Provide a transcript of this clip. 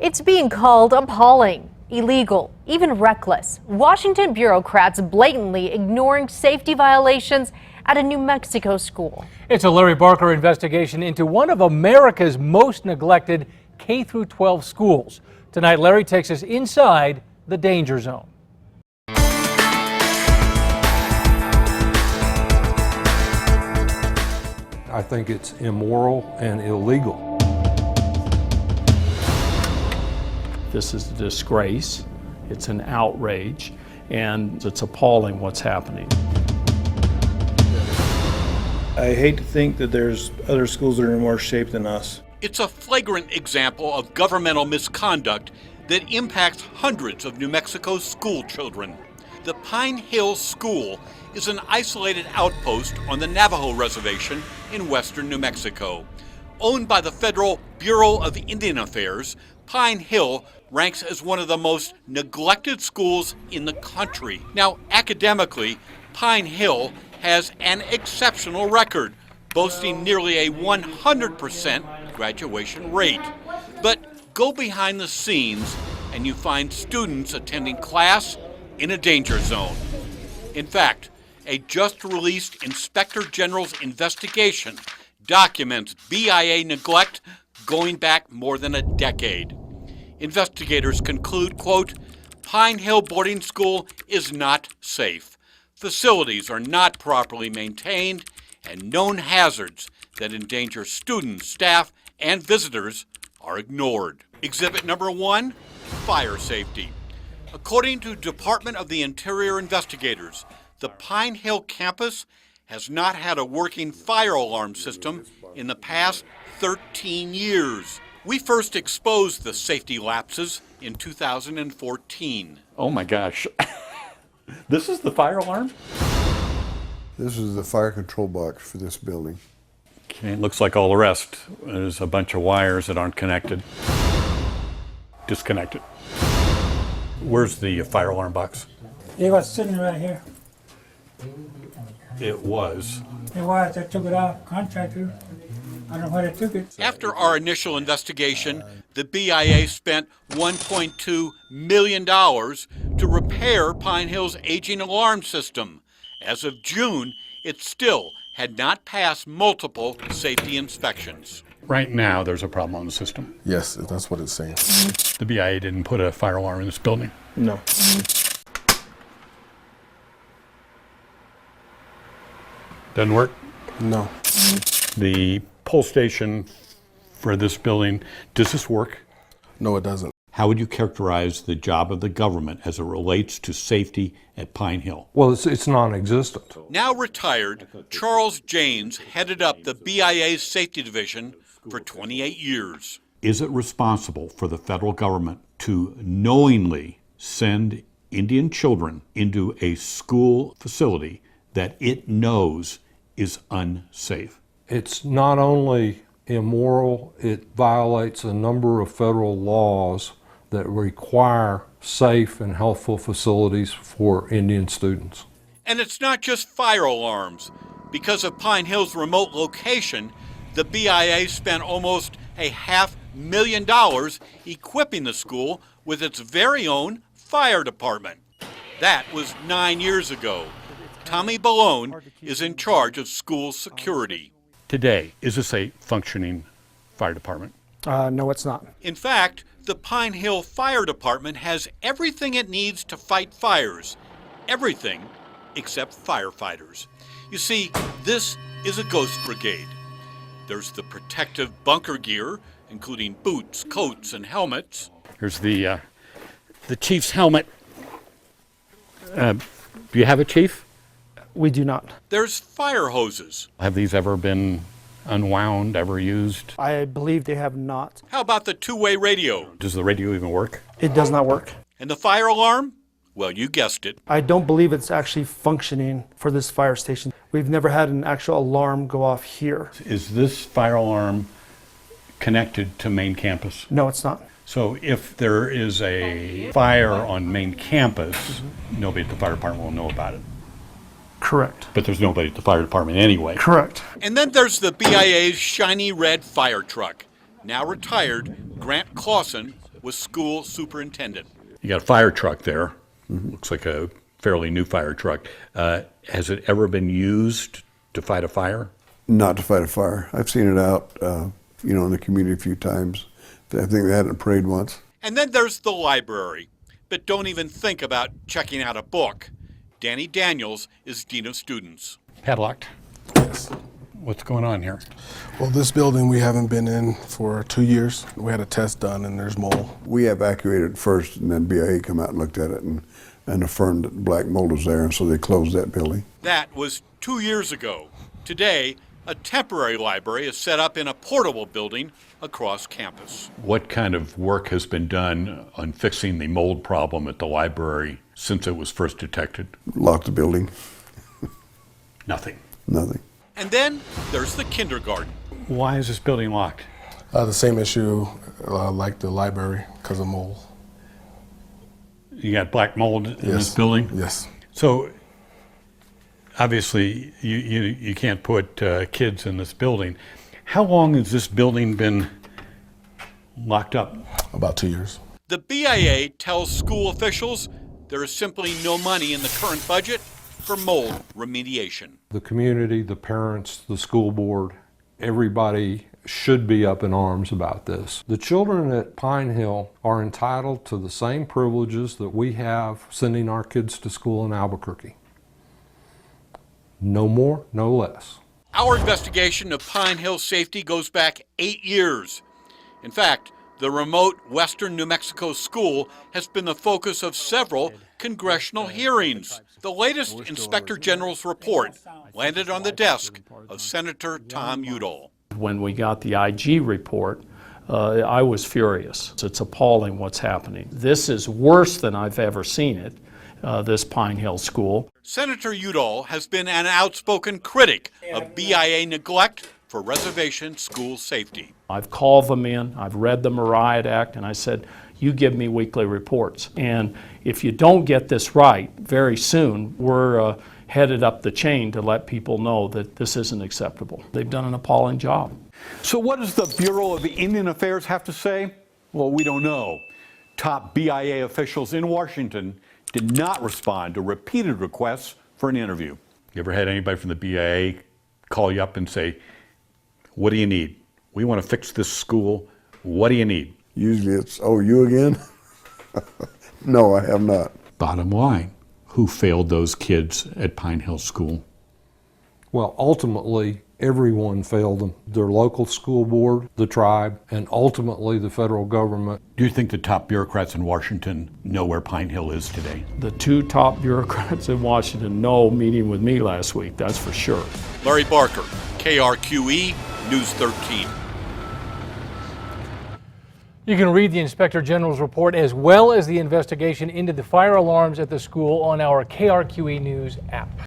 It's being called appalling, illegal, even reckless. Washington bureaucrats blatantly ignoring safety violations at a New Mexico school. It's a Larry Barker investigation into one of America's most neglected K-12 schools. Tonight, Larry takes us inside the danger zone. I think it's immoral and illegal. This is a disgrace, it's an outrage, and it's appalling what's happening. I hate to think that there's other schools that are in worse shape than us. It's a flagrant example of governmental misconduct that impacts hundreds of New Mexico school children. The Pine Hill School is an isolated outpost on the Navajo Reservation in western New Mexico. Owned by the Federal Bureau of Indian Affairs, Pine Hill ranks as one of the most neglected schools in the country. Now, academically, Pine Hill has an exceptional record, boasting nearly a 100% graduation rate. But go behind the scenes and you find students attending class in a danger zone. In fact, a just-released Inspector General's investigation documents BIA neglect going back more than a decade. Investigators conclude, quote, Pine Hill Boarding School is not safe. Facilities are not properly maintained, and known hazards that endanger students, staff, and visitors are ignored. Exhibit number 1, fire safety. According to Department of the Interior investigators, the Pine Hill campus has not had a working fire alarm system in the past 13 years. We first exposed the safety lapses in 2014. Oh my gosh. This is the fire alarm? This is the fire control box for this building. Okay, it looks like all the rest. There's a bunch of wires that aren't connected. Disconnected. Where's the fire alarm box? It was sitting right here. It was. It was. I took it out. Contractor. I don't know why they took it. After our initial investigation, the BIA spent $1.2 million to repair Pine Hill's aging alarm system. As of June, it still had not passed multiple safety inspections. Right now, there's a problem on the system. Yes, that's what it's saying. The BIA didn't put a fire alarm in this building. No. Doesn't work? No. The pull station for this building, does this work? No, it doesn't. How would you characterize the job of the government as it relates to safety at Pine Hill? Well, it's non-existent. Now retired, Charles Janes headed up the BIA's safety division for 28 years. Is it responsible for the federal government to knowingly send Indian children into a school facility that it knows is unsafe? It's not only immoral, it violates a number of federal laws that require safe and healthful facilities for Indian students. And it's not just fire alarms. Because of Pine Hill's remote location, the BIA spent almost $500,000 equipping the school with its very own fire department. That was 9 years ago. Tommy Ballone is in charge of school security. Today, is this a functioning fire department? No, it's not. In fact, the Pine Hill Fire Department has everything it needs to fight fires. Everything except firefighters. You see, this is a ghost brigade. There's the protective bunker gear, including boots, coats, and helmets. Here's the chief's helmet. Do you have a chief? We do not. There's fire hoses. Have these ever been unwound, ever used? I believe they have not. How about the two-way radio? Does the radio even work? It does not work. And the fire alarm? Well, you guessed it. I don't believe it's actually functioning for this fire station. We've never had an actual alarm go off here. Is this fire alarm connected to main campus? No, it's not. So if there is a fire on main campus, nobody at the fire department will know about it. Correct. But there's nobody at the fire department anyway. Correct. And then there's the BIA's shiny red fire truck. Now retired, Grant Clausen was school superintendent. You got a fire truck there. Looks like a fairly new fire truck. Has it ever been used to fight a fire? Not to fight a fire. I've seen it out, in the community a few times. I think they had it in a parade once. And then there's the library. But don't even think about checking out a book. Danny Daniels is Dean of Students. Padlocked. Yes. What's going on here? Well, this building we haven't been in for 2 years. We had a test done and there's mold. We evacuated first, and then BIA come out and looked at it and affirmed that black mold was there, and so they closed that building. That was 2 years ago. Today, a temporary library is set up in a portable building across campus. What kind of work has been done on fixing the mold problem at the library since it was first detected? Locked the building. Nothing. Nothing. And then there's the kindergarten. Why is this building locked? The same issue like the library because of mold. You got black mold in this building? Yes. So obviously you can't put kids in this building. How long has this building been locked up? About 2 years. The BIA tells school officials there is simply no money in the current budget for mold remediation. The community, the parents, the school board, everybody should be up in arms about this. The children at Pine Hill are entitled to the same privileges that we have sending our kids to school in Albuquerque. No more, no less. Our investigation of Pine Hill safety goes back 8 years. In fact, the remote western New Mexico school has been the focus of several congressional hearings. The latest Inspector General's report landed on the desk of Senator Tom Udall. When we got the IG report, I was furious. It's appalling what's happening. This is worse than I've ever seen it, this Pine Hill school. Senator Udall has been an outspoken critic of BIA neglect for reservation school safety. I've called them in, I've read the Riot Act, and I said, you give me weekly reports. And if you don't get this right, very soon, we're headed up the chain to let people know that this isn't acceptable. They've done an appalling job. So what does the Bureau of Indian Affairs have to say? Well, we don't know. Top BIA officials in Washington did not respond to repeated requests for an interview. You ever had anybody from the BIA call you up and say, what do you need? We want to fix this school. What do you need? Usually it's, oh, you again? No, I have not. Bottom line, who failed those kids at Pine Hill School? Well, ultimately, everyone failed them. Their local school board, the tribe, and ultimately the federal government. Do you think the top bureaucrats in Washington know where Pine Hill is today? The two top bureaucrats in Washington know meeting with me last week, that's for sure. Larry Barker, KRQE, News 13. You can read the Inspector General's report as well as the investigation into the fire alarms at the school on our KRQE News app.